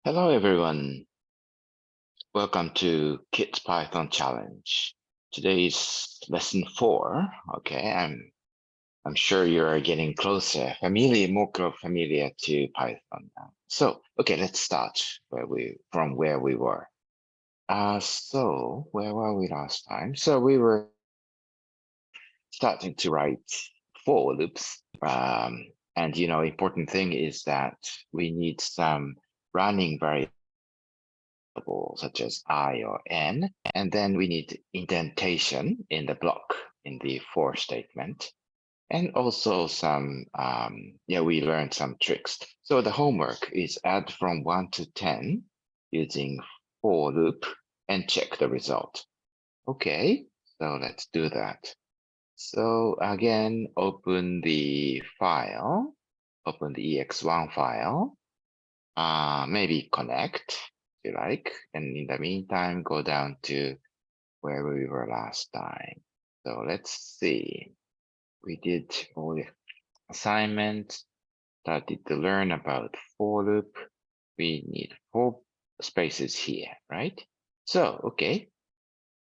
Hello, everyone. Welcome to Kids Python Challenge. Today's lesson 4. Okay, I'm sure you are getting more familiar to Python now. So, okay, let's start from where we were. So where were we last time? So we were starting to write for loops. And important thing is that we need some running variables such as I or N, and then we need indentation in the block in the for statement. And also we learned some tricks. So the homework is add from 1 to 10 using for loop and check the result. Okay, so let's do that. So again, open the file, open the ex1 file, maybe connect if you like. And in the meantime, go down to where we were last time. So let's see. We did all the assignments, started to learn about for loop. We need 4 spaces here, right? So, okay,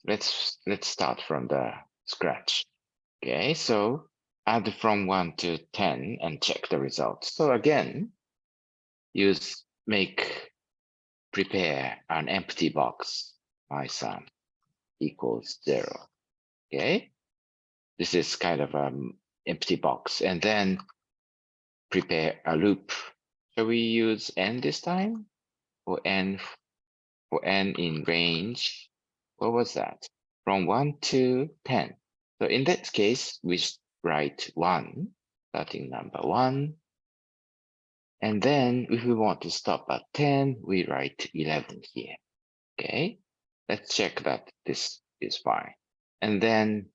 let's start from the scratch. Okay, so add from 1 to 10 and check the results. So again, prepare an empty box, my sum equals 0. Okay, this is kind of an empty box, and then prepare a loop. Shall we use n this time? For n in range, what was that? From 1 to 10. So in that case, we write 1, starting number 1. And then if we want to stop at 10, we write 11 here. Okay, let's check that this is fine. And then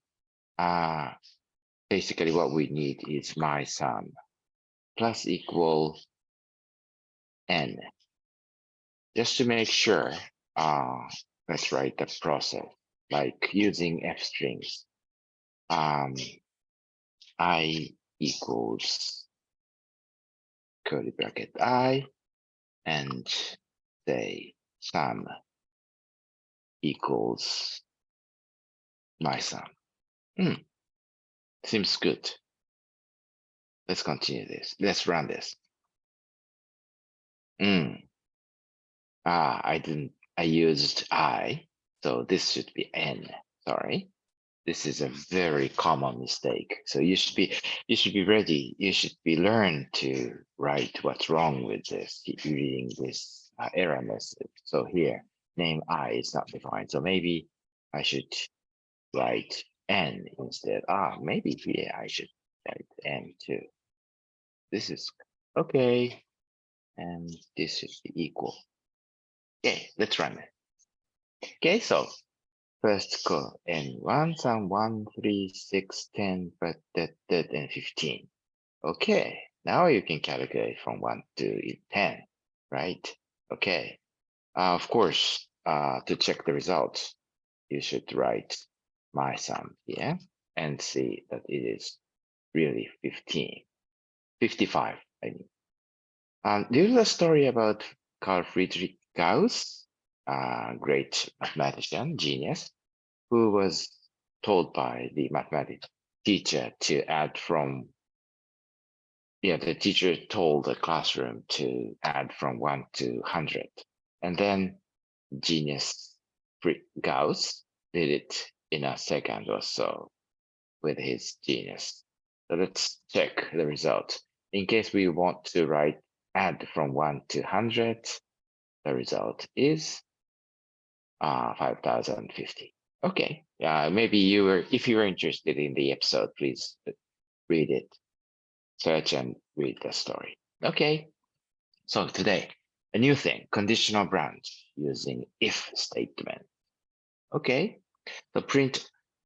basically what we need is my sum plus equal n. Just to make sure, let's write the process like using f strings. I equals curly bracket I, and say sum equals my sum. Seems good. Let's continue this. Let's run this. I used I, so this should be N. Sorry. This is a very common mistake. So you should be ready. You should be learn to write what's wrong with this, reading this error message. So here, name I is not defined. So maybe I should write N instead. Maybe here I should write N too. This is okay. And this should be equal. Okay, let's run it. Okay, so first go N1, some 1, 3, 6, 10, but that, and 15. Okay, now you can calculate from 1 to 10, right? Okay, of course, to check the results, you should write my sum here and see that it is really 55, I mean. There's a story about Carl Friedrich Gauss, great mathematician, genius, who was told by the mathematics teacher to add the teacher told the classroom to add from 1 to 100. And then genius Gauss did it in a second or so with his genius. So let's check the result. In case we want to add from 1 to 100, the result is 5050. Okay, maybe if you were interested in the episode, please read it, search and read the story. Okay, so today, a new thing, conditional branch using if statement. Okay,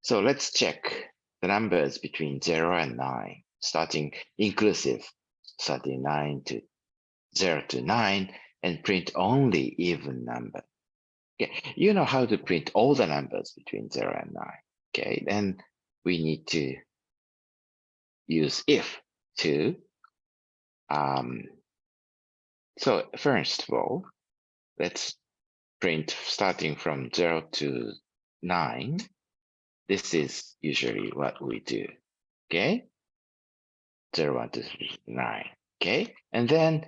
so let's check the numbers between 0 and 9, starting inclusive, starting 0 to 9, and print only even number. Okay, you know how to print all the numbers between 0 and 9. Okay, then we need to use if to. So first of all, let's print starting from 0 to 9. This is usually what we do. Okay, 0, 1, 2, 3, 9. Okay, and then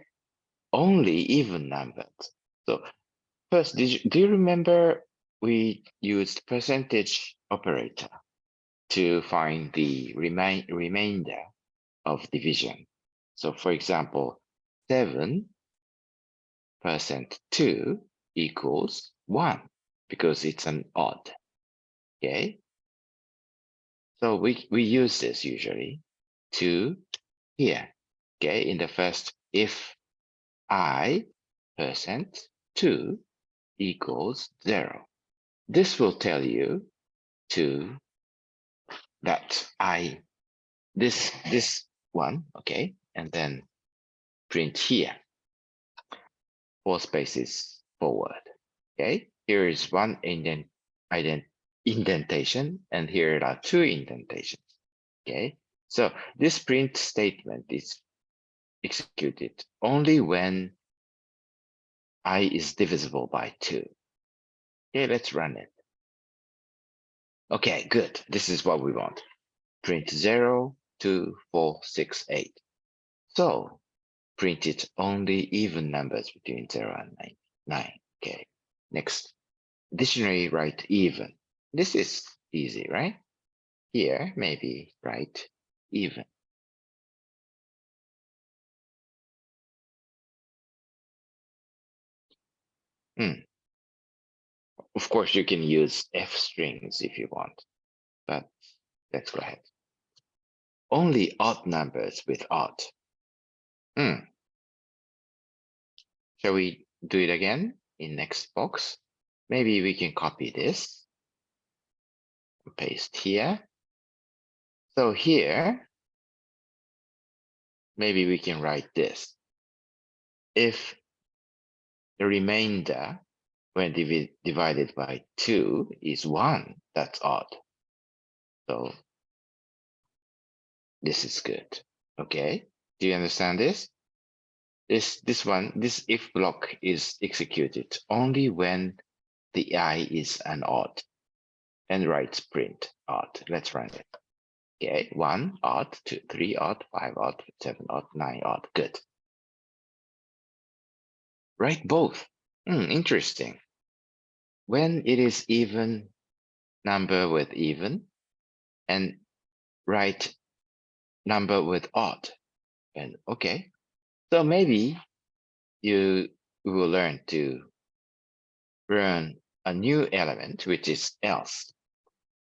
only even numbers. So first, do you remember we used percentage operator to find the remainder of division? So for example, 7% 2 equals 1 because it's an odd. Okay, so we use this usually to here. Okay, in the first, if I% 2 equals 0, this will tell you to that this one, okay, and then print here 4 spaces forward. Okay, here is one indentation, and here are 2 indentations. Okay, so this print statement is executed only when I is divisible by 2. Okay, let's run it. Okay, good. This is what we want. Print 0, 2, 4, 6, 8. So print it only even numbers between 0 and 9. Okay, next. Dictionary write even. This is easy, right? Here, maybe write even. Of course, you can use F strings if you want, but let's go ahead. Only odd numbers with odd. Shall we do it again in next box? Maybe we can copy this and paste here. So here, maybe we can write this. If the remainder when divided by 2 is 1, that's odd. So this is good. Okay, do you understand this? This if block is executed only when the I is an odd and writes print odd. Let's run it. Okay, 1 odd, 2, 3 odd, 5 odd, 7 odd, 9 odd. Good. Write both. Interesting. When it is even number with even, and write number with odd. And okay, so maybe you will learn to run a new element, which is else.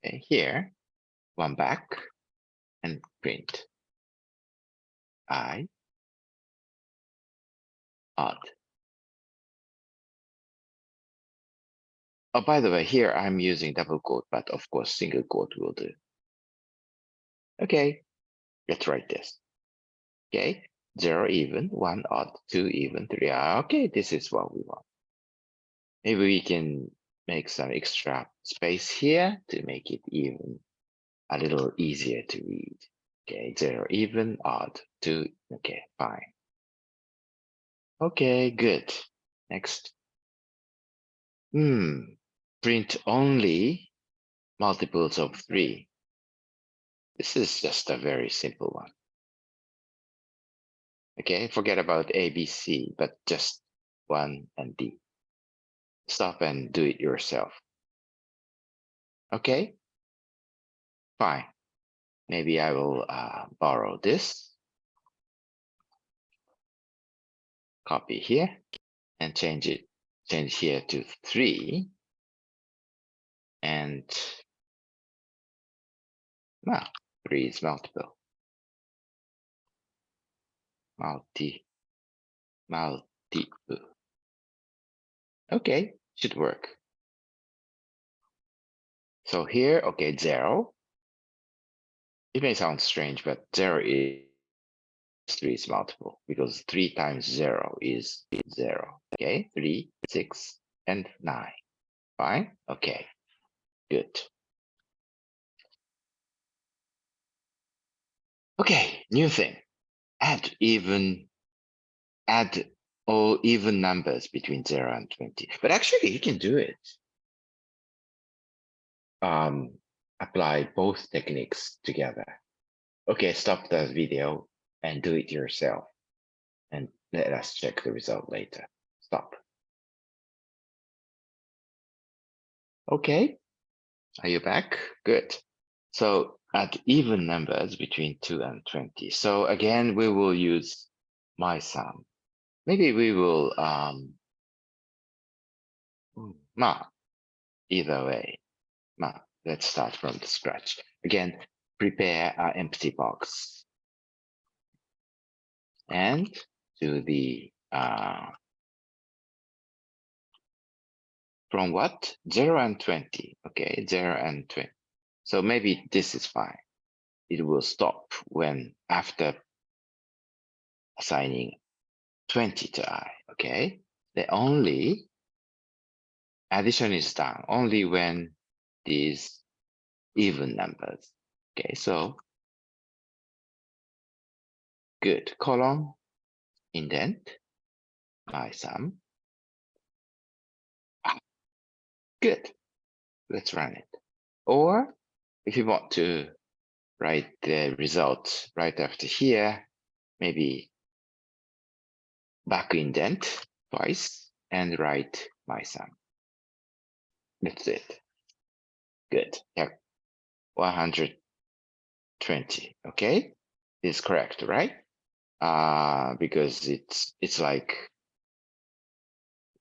Okay, here, one back and print I odd. Oh, by the way, here I'm using double quote, but of course single quote will do. Okay, let's write this. Okay, 0 even, 1 odd, 2 even, 3 odd. Okay, this is what we want. Maybe we can make some extra space here to make it even a little easier to read. Okay, 0 even, odd, 2. Okay, fine. Okay, good. Next. Print only multiples of 3. This is just a very simple one. Okay, forget about A, B, C, but just 1 and D. Stop and do it yourself. Okay, fine. Maybe I will borrow this, copy here, and change here to 3. And now 3 is multiple. Multiple. Okay, should work. So here, okay, 0. It may sound strange, but 0 is 3 is multiple because 3 times 0 is 0. Okay, 3, 6, and 9. Fine. Okay, good. Okay, new thing. Add all even numbers between 0 and 20. But actually, you can do it. Apply both techniques together. Okay, stop the video and do it yourself. And let us check the result later. Stop. Okay, are you back? Good. So at even numbers between 2 and 20. So again, we will use my sum. Maybe we will, either way. Let's start from the scratch. Again, prepare an empty box. And do the, from what? 0 and 20. Okay, 0 and 20. So maybe this is fine. It will stop when after assigning 20 to I, okay? The only addition is done only when these even numbers. Okay, so good. Colon, indent, my sum. Good. Let's run it. Or if you want to write the result right after here, maybe back indent twice and write my sum. That's it. Good. Yeah. 120. Okay, is correct, right? Because it's like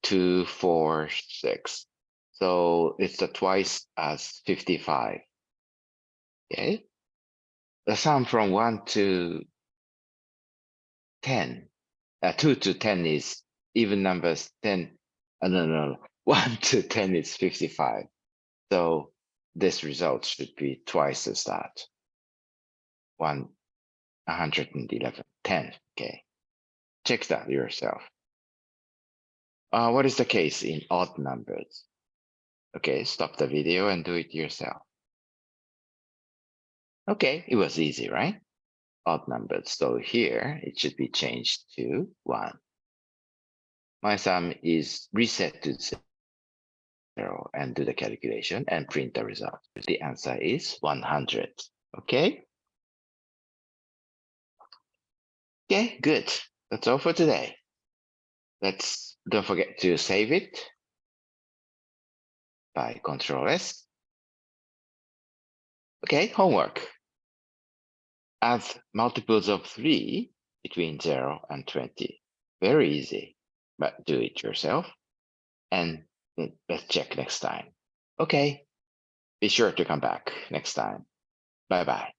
2, 4, 6. So it's the twice as 55. Okay. The sum from 1 to 10. 2 to 10 is even numbers. 10. No. 1 to 10 is 55. So this result should be twice as that. 111. 10. Okay. Check that yourself. What is the case in odd numbers? Okay, stop the video and do it yourself. Okay, it was easy, right? Odd numbers. So here it should be changed to 1. My sum is reset to 0 and do the calculation and print the result. The answer is 100. Okay? Okay, good. That's all for today. Don't forget to save it by Control S. Okay, homework. Add multiples of 3 between 0 and 20. Very easy, but do it yourself. And let's check next time. Okay, be sure to come back next time. Bye-bye.